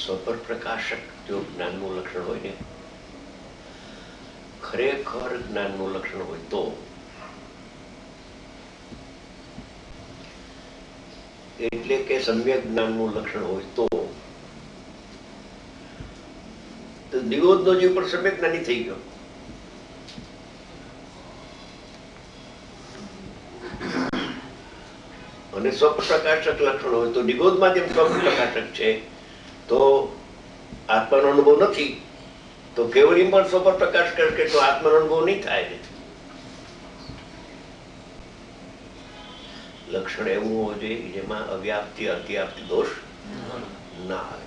સ્વપર પ્રકાશક જો જ્ઞાનનું લક્ષણ હોય ને, ખરેખર જ્ઞાનનું લક્ષણ હોય તો એટલે કે સમ્યક જ્ઞાનનું લક્ષણ હોય તો નિરોધનો જીવ પણ સમ્યક જ્ઞાની થઈ ગયો. અને સ્વપ્રકાશક લક્ષણ હોય તો નિરોધમાં જેમ સ્વપ્રકાશક છે તો આત્માનો અનુભવ નથી, તો કેવળી પણ સ્વપર પ્રકાશ કરશે તો આત્માનો અનુભવ નહીં થાય. લક્ષણ એવું હોવું જોઈએ જેમાં અવ્યાપ્તિ અતિવ્યાપ્તિ દોષ ના આવે,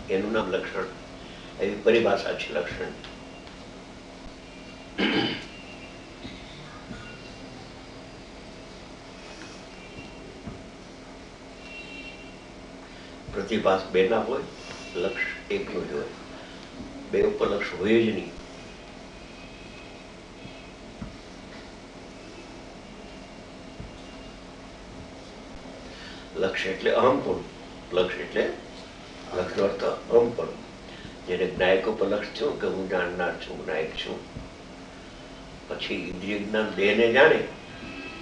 એનું નામ લક્ષણ. એવી પરિભાષા છે લક્ષણ. પ્રતિભાસ બે ના હોય, લક્ષ એકલું જ હોય. બે ઉપર લક્ષ હોય જ નહીં. લક્ષ્ય એટલે અહમપૂર્ણ. લક્ષ્ય એટલે લક્ષનો અર્થ અહમપૂર્ણ. જેને જ્ઞાયક ઉપર લક્ષ થયું કે હું જાણનાર છું, જ્ઞાયક છું. પછી ઇન્દ્રિય જ્ઞાન દેહને જાણે,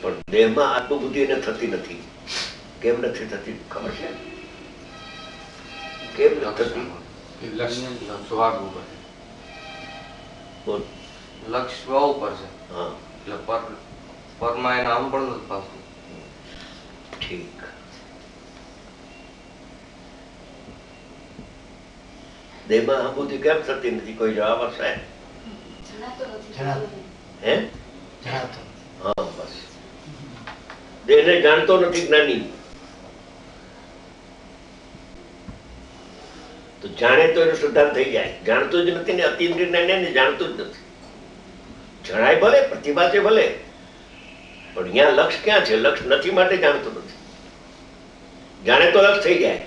પણ દેહમાં આત્મબુદ્ધિ એને થતી નથી. કેમ નથી થતી ખબર છે? કેમ નથી થતી? લક્ષ સ્વ ઉપર છે. હા, એટલે પરમાં એના આમ પણ નથી પાછું. ઠીક. દેહમાં આબુદ્ધિ કેમ થતી નથી? કોઈ જવાબ હશે? હે? હા, બસ. દેહને જાણતો નથી જ્ઞાની. તો જાણે તો એનો સિદ્ધાંત થઈ જાય. જાણતો જ નથી ને, અતિન્દ્રિય જ્ઞાની જાણતો જ નથી. જણાય ભલે, પ્રતિભા છે ભલે, પણ અહીંયા લક્ષ ક્યાં છે? લક્ષ નથી માટે જાણતો નથી. જાણે તો લક્ષ થઈ જાય.